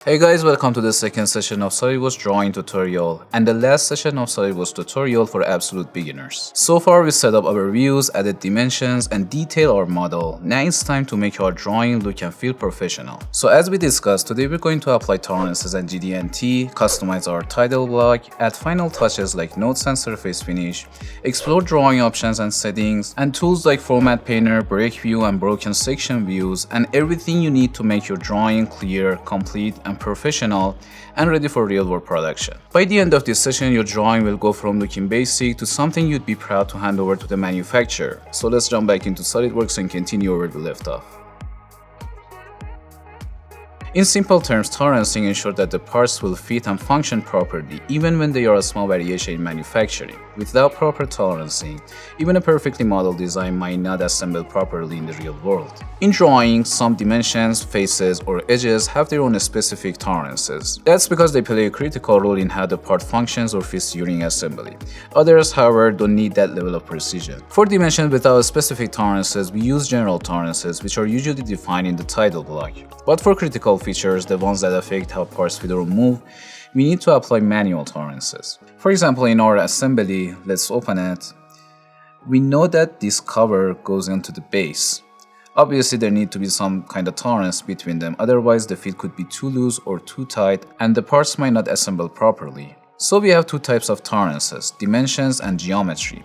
Hey guys, welcome to the second session of SolidWorks drawing tutorial and the last session of SolidWorks tutorial for Absolute Beginners. So far we set up our views, added dimensions and detail our model. Now it's time to make our drawing look and feel professional. So as we discussed, today we're going to apply tolerances and GD&T, customize our title block, add final touches like notes and surface finish, explore drawing options and settings, and tools like format painter, break view and broken section views, and everything you need to make your drawing clear, complete, and professional and ready for real-world production. By the end of this session, your drawing will go from looking basic to something you'd be proud to hand over to the manufacturer. So let's jump back into SolidWorks and continue where we left off. In simple terms, tolerancing ensures that the parts will fit and function properly even when they are a small variation in manufacturing. Without proper tolerancing, even a perfectly modeled design might not assemble properly in the real world. In drawing, some dimensions, faces, or edges have their own specific tolerances. That's because they play a critical role in how the part functions or fits during assembly. Others, however, don't need that level of precision. For dimensions without specific tolerances, we use general tolerances, which are usually defined in the title block. But for critical features, the ones that affect how parts fit or move, we need to apply manual tolerances. For example, in our assembly, let's open it. We know that this cover goes into the base. Obviously, there need to be some kind of tolerance between them, otherwise the fit could be too loose or too tight and the parts might not assemble properly. So we have two types of tolerances, dimensions and geometry.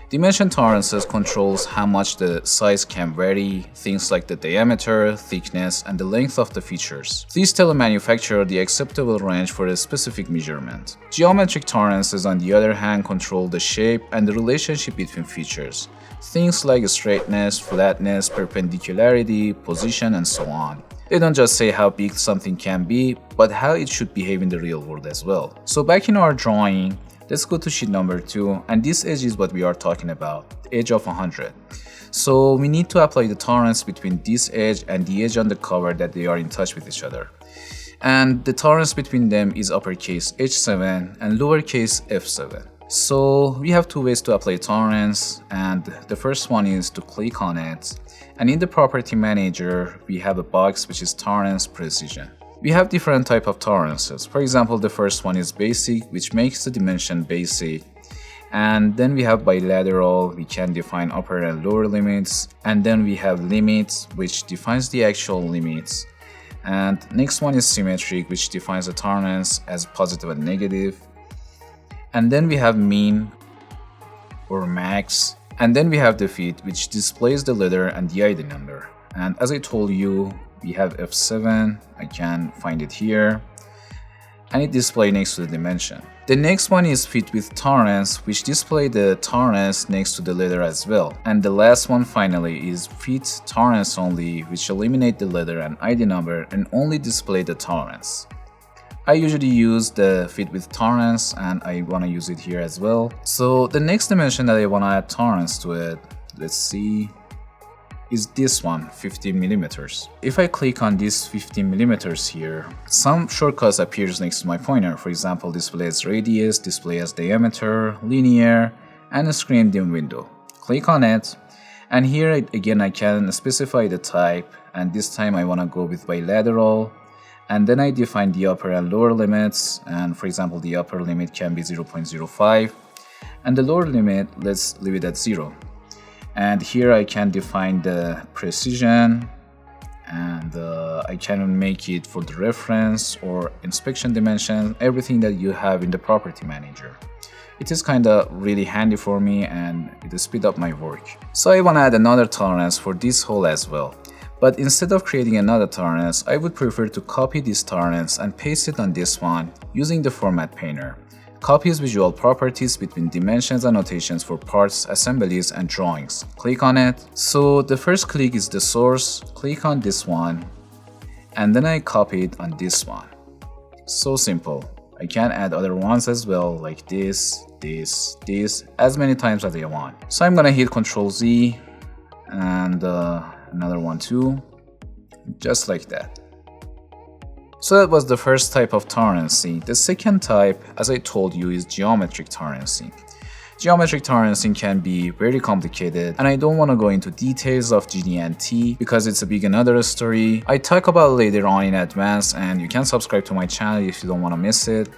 Dimension tolerances controls how much the size can vary, things like the diameter, thickness, and the length of the features. These tell a manufacturer the acceptable range for a specific measurement. Geometric tolerances, on the other hand, control the shape and the relationship between features. Things like straightness, flatness, perpendicularity, position, and so on. They don't just say how big something can be, but how it should behave in the real world as well. So back in our drawing, let's go to sheet number 2, and this edge is what we are talking about, the edge of 100. So we need to apply the tolerance between this edge and the edge on the cover that they are in touch with each other. And the tolerance between them is uppercase H7 and lowercase f7. So we have two ways to apply tolerance, and the first one is to click on it. And in the property manager, we have a box which is tolerance precision. We have different type of tolerances. For example, the first one is basic, which makes the dimension basic. And then we have bilateral, we can define upper and lower limits. And then we have limits, which defines the actual limits. And next one is symmetric, which defines the tolerance as positive and negative. And then we have mean or max. And then we have the fit, which displays the letter and the ID number. And as I told you, we have F7, I can find it here, and it displays next to the dimension. The next one is fit with tolerance, which displays the tolerance next to the letter as well. And the last one finally is fit tolerance only, which eliminate the letter and ID number and only display the tolerance. I usually use the fit with tolerance and I want to use it here as well. So the next dimension that I want to add tolerance to it, let's see, is this one, 15 millimeters. If I click on this 15 millimeters here, some shortcuts appears next to my pointer. For example, display as radius, display as diameter, linear, and a screen dim window. Click on it, and here again I can specify the type, and this time I want to go with bilateral, and then I define the upper and lower limits, and for example the upper limit can be 0.05, and the lower limit, let's leave it at 0. And here I can define the precision, and I can make it for the reference or inspection dimension, everything that you have in the property manager. It is kind of really handy for me and it will speed up my work. So I want to add another tolerance for this hole as well. But instead of creating another tolerance, I would prefer to copy this tolerance and paste it on this one using the format painter. Copies visual properties between dimensions and notations for parts, assemblies, and drawings. Click on it. So the first click is the source. Click on this one, and then I copy it on this one. So simple. I can add other ones as well, like this, as many times as I want. So I'm gonna hit Ctrl Z, and another one too, just like that. So that was the first type of tolerancing. The second type, as I told you, is geometric tolerancing. Geometric tolerancing can be very complicated, and I don't want to go into details of GD&T because it's a big another story. I talk about it later on in advance, and you can subscribe to my channel if you don't want to miss it.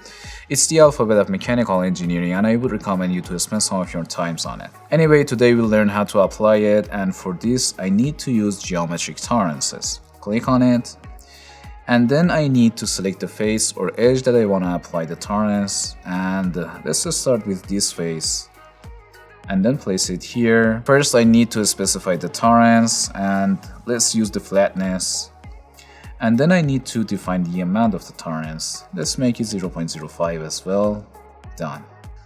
It's the alphabet of mechanical engineering, and I would recommend you to spend some of your times on it. Anyway, today we'll learn how to apply it, and for this I need to use geometric tolerances. Click on it, and then I need to select the face or edge that I want to apply the tolerance, and let's just start with this face and then place it here. First I need to specify the tolerance, and let's use the flatness, and then I need to define the amount of the tolerance. Let's make it 0.05 as well. Done.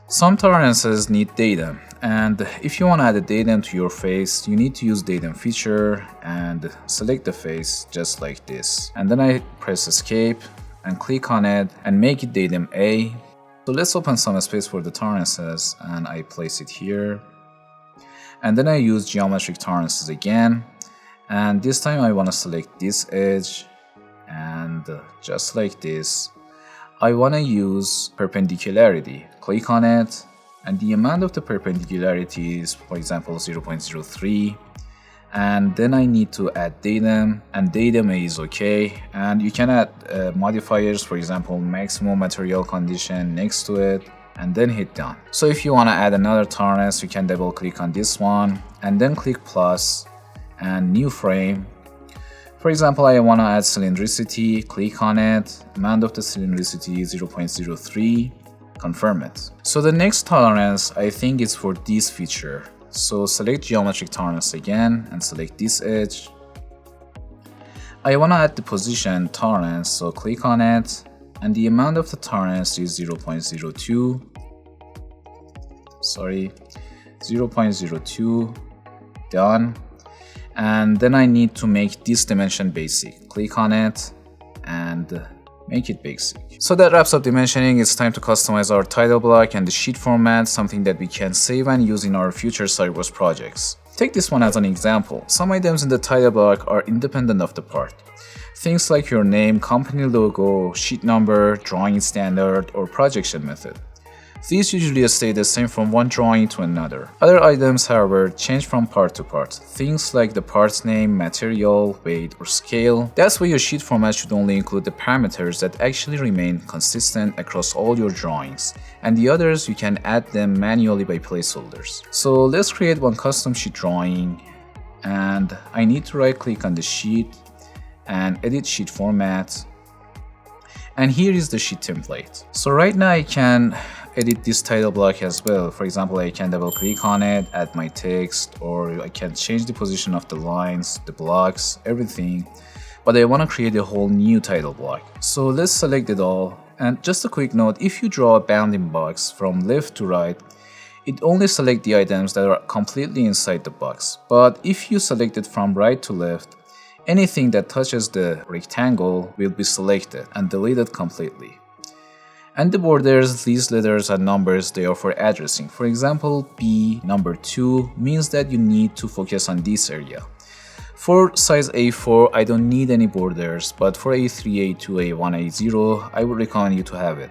Some tolerances need datum, and if you want to add a datum to your face, you need to use datum feature and select the face just like this. And then I press escape and click on it and make it datum A. So let's open some space for the tolerances, and I place it here. And then I use geometric tolerances again, and this time I want to select this edge, and just like this I want to use perpendicularity. Click on it, and the amount of the perpendicularity is, for example, 0.03. And then I need to add datum, and datum is okay. And you can add modifiers, for example, maximum material condition next to it, and then hit done. So if you want to add another tolerance, you can double click on this one, and then click plus and new frame. For example, I want to add cylindricity. Click on it, amount of the cylindricity is 0.03, confirm it. So the next tolerance I think is for this feature. So select geometric tolerance again and select this edge. I want to add the position tolerance, so click on it, and the amount of the tolerance is 0.02. 0.02. Done. And then I need to make this dimension basic. Click on it and make it basic. So that wraps up dimensioning. It's time to customize our title block and the sheet format, something that we can save and use in our future SolidWorks projects. Take this one as an example. Some items in the title block are independent of the part. Things like your name, company logo, sheet number, drawing standard, or projection method. These usually stay the same from one drawing to another. Other items, however, change from part to part. Things like the part's name, material, weight, or scale. That's why your sheet format should only include the parameters that actually remain consistent across all your drawings, and the others you can add them manually by placeholders. So let's create one custom sheet drawing, and I need to right click on the sheet and edit sheet format. And here is the sheet template. So right now I can edit this title block as well. For example, I can double click on it, add my text, or I can change the position of the lines, the blocks, everything. But I want to create a whole new title block. So let's select it all. And just a quick note, if you draw a bounding box from left to right, it only selects the items that are completely inside the box. But if you select it from right to left, anything that touches the rectangle will be selected and deleted completely. And the borders, these letters and numbers, they are for addressing. For example, B number 2 means that you need to focus on this area. For size A4, I don't need any borders, but for A3, A2, A1, A0, I would recommend you to have it.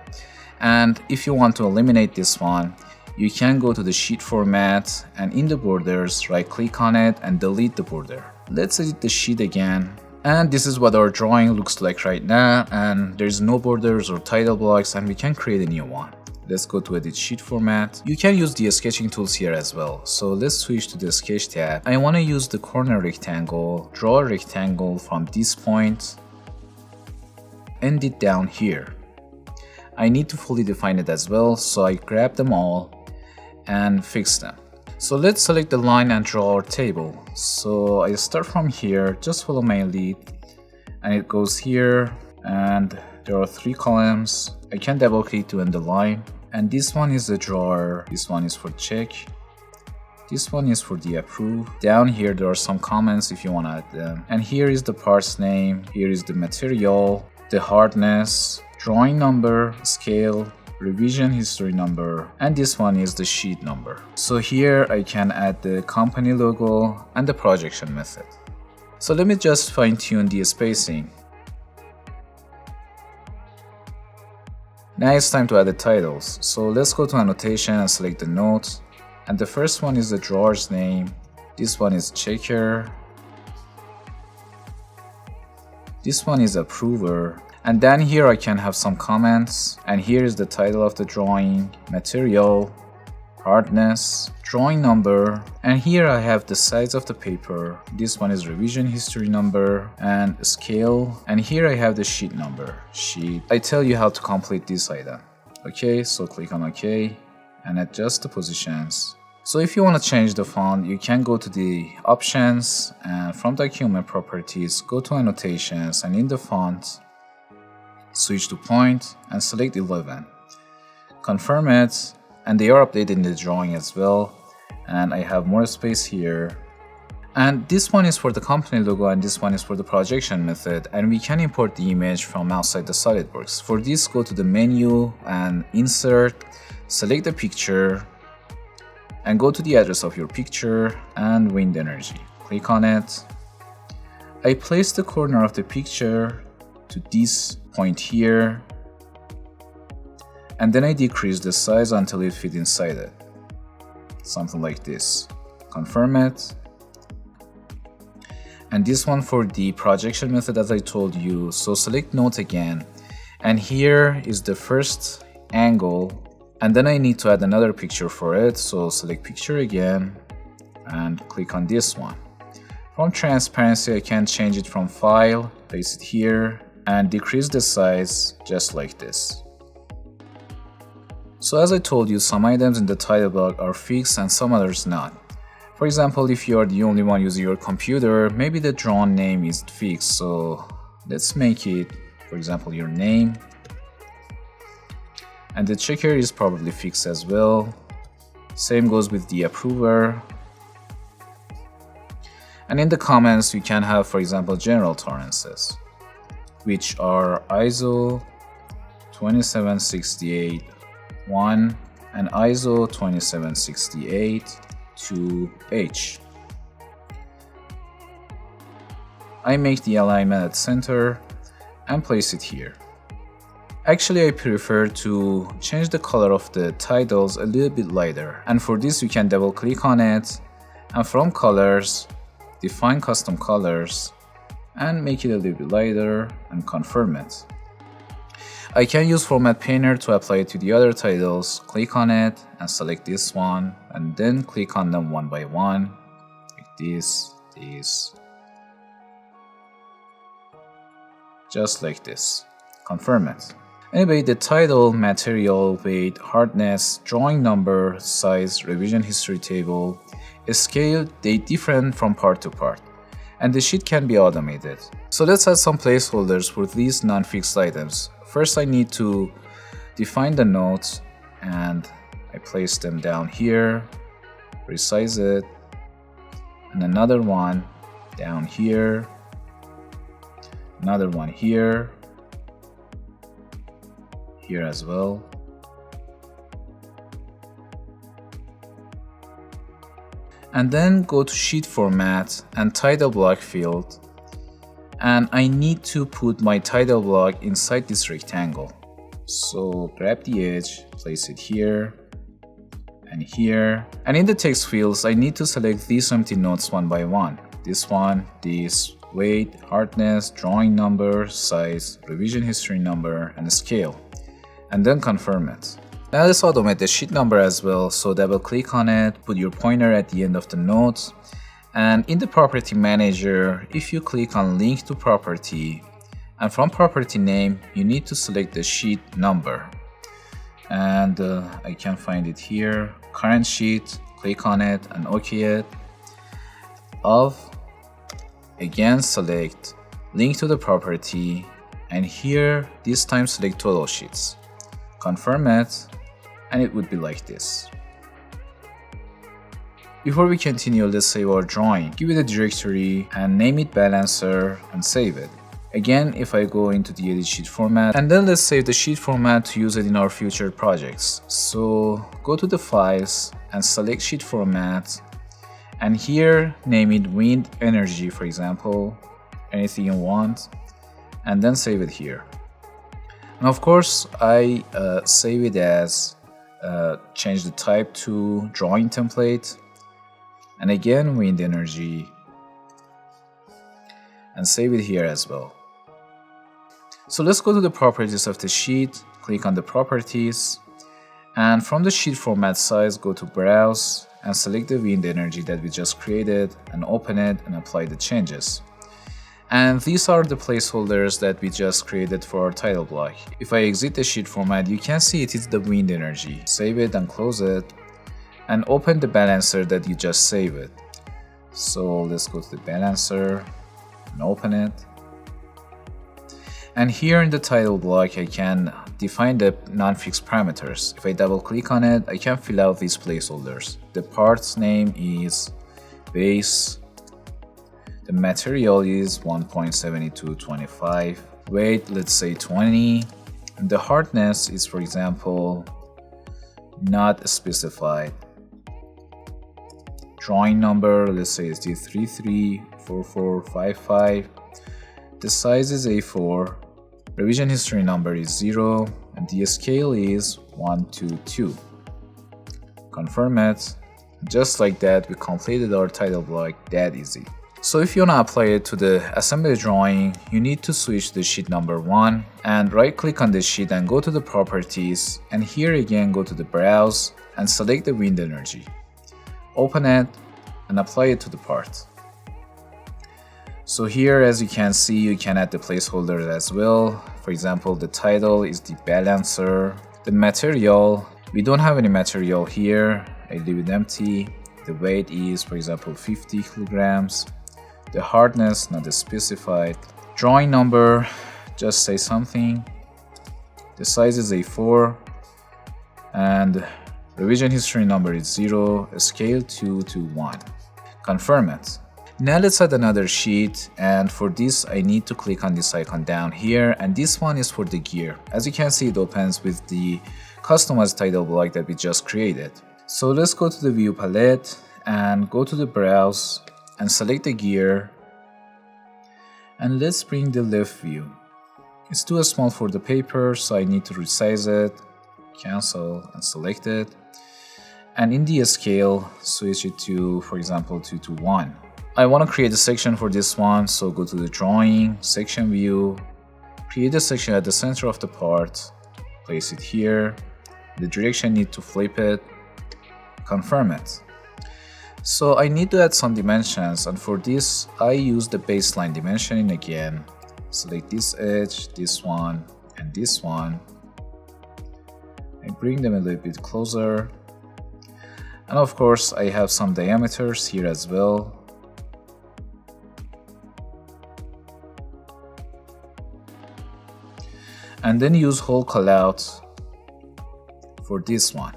And if you want to eliminate this one, you can go to the sheet format, and in the borders, right click on it and delete the border. Let's edit the sheet again. And this is what our drawing looks like right now, and there's no borders or title blocks, and we can create a new one. Let's go to edit sheet format. You can use the sketching tools here as well. So let's switch to the sketch tab. I want to use the corner rectangle, draw a rectangle from this point, end it down here. I need to fully define it as well, so I grab them all and fix them. So let's select the line and draw our table. So I start from here, just follow my lead, and it goes here, and there are 3 columns. I can double click to end the line, and this one is the drawer, this one is for check, this one is for the approve. Down here there are some comments if you want to add them, and here is the part's name, here is the material, the hardness, drawing number, scale, revision history number, and this one is the sheet number. So here I can add the company logo and the projection method. So let me just fine tune the spacing. Now it's time to add the titles. So let's go to annotation and select the note. And the first one is the drawer's name. This one is checker. This one is approver. And then here I can have some comments. And here is the title of the drawing, material, hardness, drawing number, and here I have the size of the paper. This one is revision history number and scale, and here I have the sheet number. Sheet. I tell you how to complete this item. Okay, so click on OK and adjust the positions. So if you want to change the font, you can go to the options and from document properties, go to annotations, and in the font, switch to point and select 11. Confirm it. And they are updated in the drawing as well, and I have more space here. And this one is for the company logo and this one is for the projection method, and we can import the image from outside the SolidWorks. For this, go to the menu and insert, select the picture and go to the address of your picture and wind energy. Click on it. I place the corner of the picture to this point here, and then I decrease the size until it fits inside it. Something like this. Confirm it. And this one for the projection method, as I told you. So select note again. And here is the first angle. And then I need to add another picture for it. So select picture again and click on this one. From transparency, I can change it from file, place it here, and decrease the size just like this. So as I told you, some items in the title block are fixed and some others not. For example, if you are the only one using your computer, maybe the drawn name is fixed. So let's make it, for example, your name. And the checker is probably fixed as well. Same goes with the approver. And in the comments, you can have, for example, general tolerances, which are ISO 2768 1 and ISO 2768 2H. I make the alignment at center and place it here. Actually, I prefer to change the color of the titles a little bit lighter, and for this you can double click on it and from colors, define custom colors and make it a little bit lighter and confirm it. I can use Format Painter to apply it to the other titles. Click on it and select this one and then click on them one by one, like this, just like this. Confirm it. Anyway, the title, material, weight, hardness, drawing number, size, revision history table, scale, they differ from part to part, and the sheet can be automated. So let's add some placeholders for these non-fixed items. First, I need to define the notes and I place them down here, resize it, and another one down here, another one here as well. And then go to sheet format and title block field. And I need to put my title block inside this rectangle. So grab the edge, place it here and here. And in the text fields, I need to select these empty notes one by one. This one, this, weight, hardness, drawing number, size, revision history number, and scale. And then confirm it. Now let's automate the sheet number as well. So double click on it, put your pointer at the end of the note. And in the property manager, if you click on link to property, and from property name, you need to select the sheet number. And I can find it here, current sheet, click on it and OK it. Again select link to the property, and here this time select total sheets. Confirm it, and it would be like this. Before we continue, let's save our drawing. Give it a directory and name it balancer and save it. Again, if I go into the edit sheet format, and then let's save the sheet format to use it in our future projects. So go to the files and select sheet format, and here name it wind energy, for example, anything you want, and then save it here. And of course, I save it as change the type to drawing template, and again wind energy, and save it here as well. So let's go to the properties of the sheet, click on the properties, and from the sheet format size go to browse and select the wind energy that we just created and open it and apply the changes. And these are the placeholders that we just created for our title block. If I exit the sheet format, you can see it is the wind energy. Save it and close it and open the balancer that you just saved. So let's go to the balancer and open it. And here in the title block, I can define the non-fixed parameters. If I double click on it, I can fill out these placeholders. The part's name is base. The material is 1.7225. Weight, let's say 20. And the hardness is, for example, not specified. Drawing number, let's say it's D334455. The size is A4. Revision history number is 0 and the scale is 122. Confirm it. Just like that, we completed our title block that easy. So if you want to apply it to the assembly drawing, you need to switch to sheet number 1 and right click on the sheet and go to the properties, and here again go to the browse and select the wind energy. Open it and apply it to the part. So here, as you can see, you can add the placeholders as well. For example, the title is the balancer. The material, we don't have any material here. I leave it empty. The weight is, for example, 50 kilograms. The hardness, not specified. Drawing number, just say something. The size is A4. And revision history number is 0. Scale 2 to 1. Confirm it. Now let's add another sheet, and for this I need to click on this icon down here, and this one is for the gear. As you can see, it opens with the customized title block that we just created. So let's go to the view palette and go to the browse and select the gear, and let's bring the left view. It's too small for the paper, so I need to resize it, cancel and select it, and in the scale switch it to, for example, 2 to 1. I want to create a section for this one, so go to the drawing, section view, create a section at the center of the part, place it here, the direction need to flip it, confirm it. So I need to add some dimensions, and for this I use the baseline dimensioning again. Select this edge, this one, and this one. I bring them a little bit closer. And of course I have some diameters here as well. And then use hole callout for this one.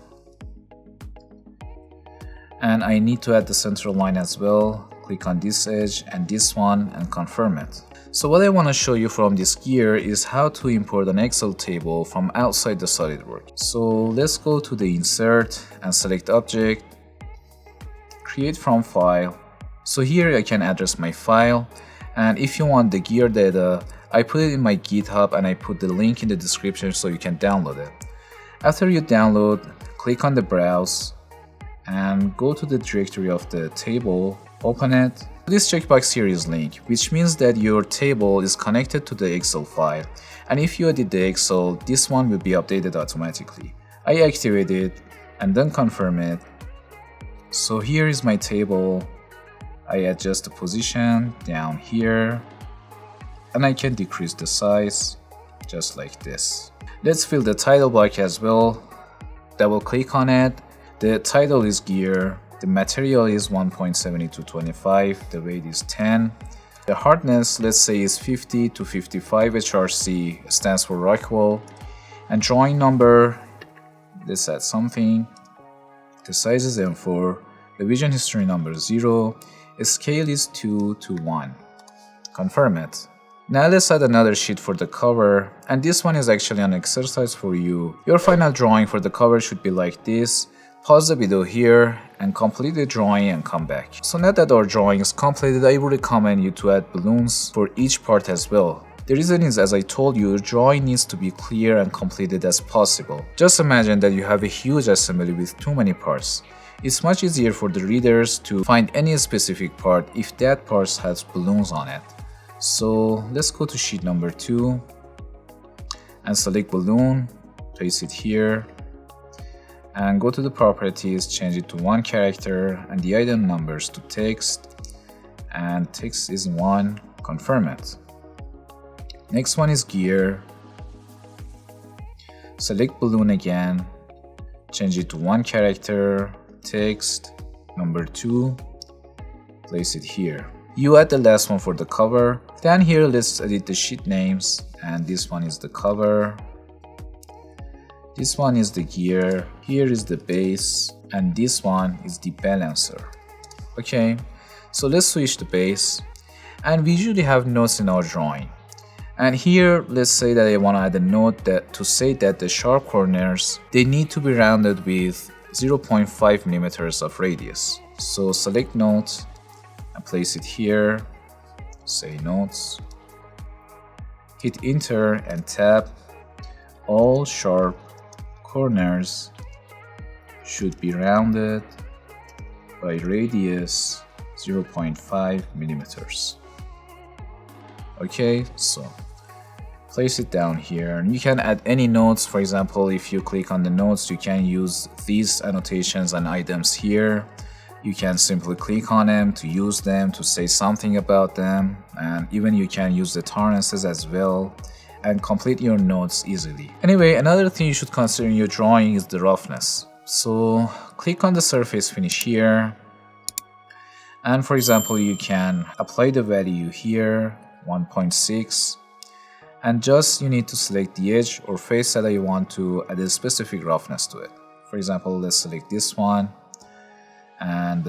And I need to add the central line as well. Click on this edge and this one and confirm it. So what I want to show you from this gear is how to import an Excel table from outside the SolidWorks. So let's go to the insert and select object, create from file. So here I can address my file, and if you want the gear data, I put it in my GitHub and I put the link in the description so you can download it. After you download, click on the browse and go to the directory of the table, open it. This checkbox here is linked, which means that your table is connected to the Excel file, and if you edit the Excel, this one will be updated automatically. I activate it and then confirm it. So here is my table. I adjust the position down here, and I can decrease the size just like this. Let's fill the title block as well. Double click on it. The title is gear. The material is 1.7225. The weight is 10. The hardness, let's say, is 50 to 55 HRC, stands for Rockwell. And drawing number, let's add something. The size is M4. The revision history number is 0. The scale is 2 to 1. Confirm it. Now let's add another sheet for the cover, and this one is actually an exercise for you. Your final drawing for the cover should be like this. Pause the video here and complete the drawing and come back. So now that our drawing is completed, I would recommend you to add balloons for each part as well. The reason is, as I told you, your drawing needs to be clear and completed as possible. Just imagine that you have a huge assembly with too many parts. It's much easier for the readers to find any specific part if that part has balloons on it. So let's go to sheet number 2 and select balloon, place it here, and go to the properties, change it to 1 character and the item numbers to text, and text is 1, confirm it. Next one is gear, select balloon again, change it to 1 character, text, number 2, place it here. You add the last one for the cover. Then here let's edit the sheet names, and this one is the cover, this one is the gear, here is the base, and this one is the balancer. Okay, so let's switch the base, and we usually have notes in our drawing. And here let's say that I want to add a note that to say that the sharp corners, they need to be rounded with 0.5 millimeters of radius. So select note and place it here, say notes, hit enter and tab. All sharp corners should be rounded by radius 0.5 millimeters. Okay, so place it down here, and you can add any notes. For example, if you click on the notes, you can use these annotations and items here. You can simply click on them to use them, to say something about them, and even you can use the tolerances as well and complete your notes easily. Anyway, another thing you should consider in your drawing is the roughness. So click on the surface finish here, and for example, you can apply the value here, 1.6, and just you need to select the edge or face that you want to add a specific roughness to it. For example, let's select this one, and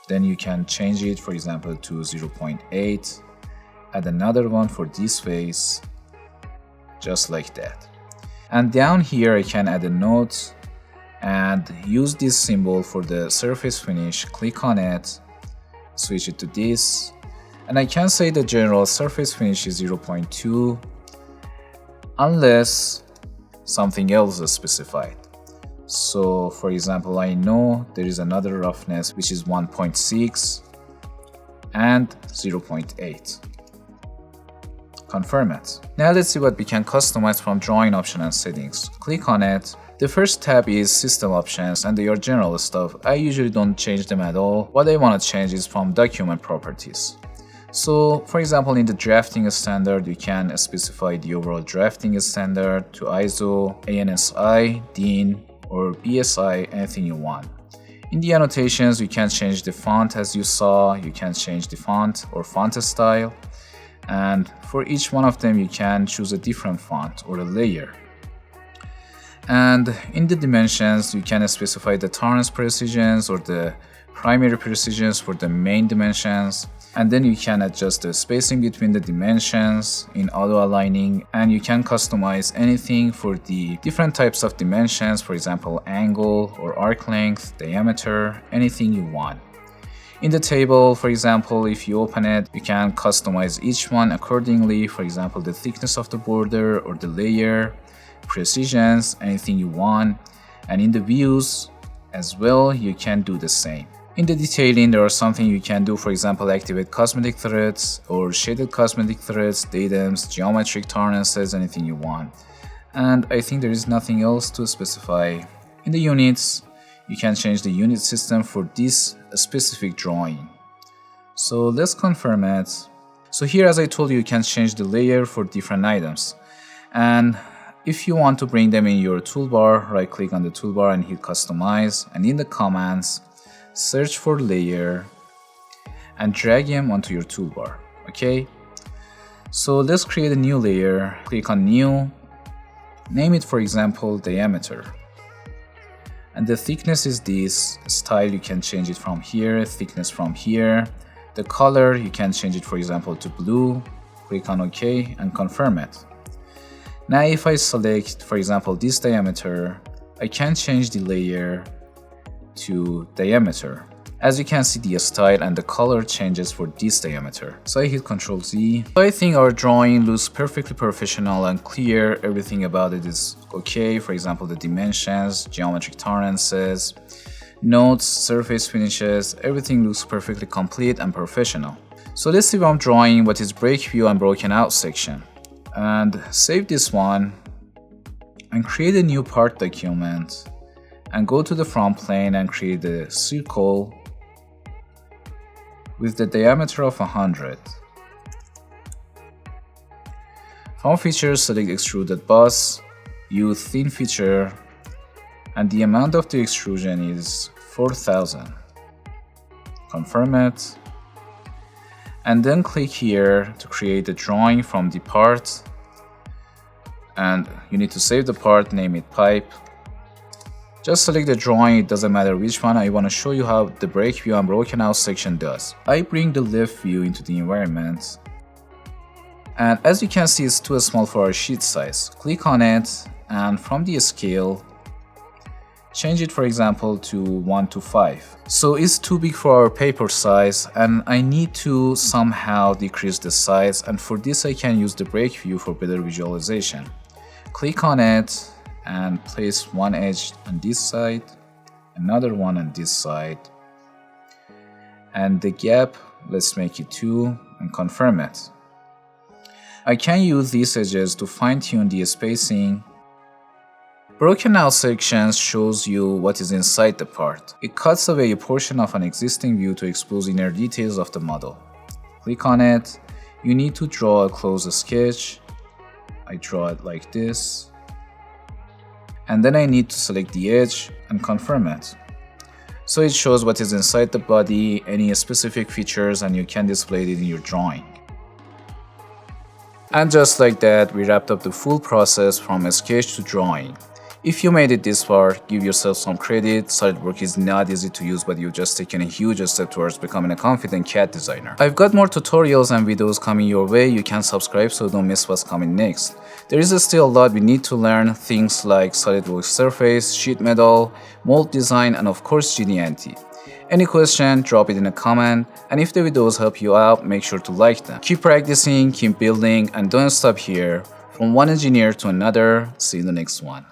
then you can change it, for example, to 0.8, add another one for this face, just like that. And down here I can add a note and use this symbol for the surface finish, click on it, switch it to this, and I can say the general surface finish is 0.2 unless something else is specified. So for example, I know there is another roughness which is 1.6 and 0.8. Confirm it. Now let's see what we can customize from drawing option and settings. Click on it. The first tab is system options, and they are general stuff. I usually don't change them at all. What I want to change is from document properties. So for example, in the drafting standard, you can specify the overall drafting standard to ISO, ANSI, DIN, or BSI, anything you want. In the annotations, you can change the font as you saw, you can change the font or font style, and for each one of them you can choose a different font or a layer. And in the dimensions, you can specify the tolerance precisions or the primary precisions for the main dimensions, and then you can adjust the spacing between the dimensions in auto aligning, and you can customize anything for the different types of dimensions, for example angle or arc length, diameter, anything you want. In the table, for example, if you open it, you can customize each one accordingly, for example the thickness of the border or the layer, precisions, anything you want. And in the views as well, you can do the same. In the detailing, there are something you can do, for example activate cosmetic threads or shaded cosmetic threads, datums, geometric tolerances, anything you want. And I think there is nothing else to specify. In the units, you can change the unit system for this specific drawing. So let's confirm it. So here, as I told you, you can change the layer for different items. And if you want to bring them in your toolbar, right click on the toolbar and hit customize, and in the commands, search for layer and drag them onto your toolbar. Okay, so let's create a new layer. Click on new, name it for example diameter, and the thickness is this. Style you can change it from here, thickness from here. The color you can change it for example to blue. Click on OK and confirm it. Now if I select for example this diameter, I can change the layer to diameter, As you can see, the style and the color changes for this diameter. So I hit Ctrl Z. So I think our drawing looks perfectly professional and clear. Everything about it is okay. For example, the dimensions, geometric tolerances, notes, surface finishes, everything looks perfectly complete and professional. So let's see what I'm drawing, what is break view and broken out section. And save this one and create a new part document and go to the front plane and create a circle with the diameter of 100. From features, select extruded boss, use thin feature, and the amount of the extrusion is 4000. Confirm it, and then click here to create a drawing from the part, and you need to save the part, name it pipe. Just select the drawing, it doesn't matter which one. I want to show you how the break view and broken out section does. I bring the left view into the environment, and as you can see, it's too small for our sheet size. Click on it, and from the scale, change it, for example, to 1:5. So it's too big for our paper size, and I need to somehow decrease the size, and for this I can use the break view for better visualization. Click on it and place one edge on this side, another one on this side, and the gap, let's make it 2 and confirm it. I can use these edges to fine-tune the spacing. Broken out sections shows you what is inside the part. It cuts away a portion of an existing view to expose inner details of the model. Click on it. You need to draw a close sketch. I draw it like this. And then I need to select the edge and confirm it. So it shows what is inside the body, any specific features, and you can display it in your drawing. And just like that, we wrapped up the full process from sketch to drawing. If you made it this far, give yourself some credit. SolidWorks is not easy to use, but you've just taken a huge step towards becoming a confident CAD designer. I've got more tutorials and videos coming your way. You can subscribe so don't miss what's coming next. There is still a lot we need to learn, things like SolidWorks surface, sheet metal, mold design, and of course GD&T. Any question, drop it in a comment, and if the videos help you out, make sure to like them. Keep practicing, keep building, and don't stop here. From one engineer to another, see you in the next one.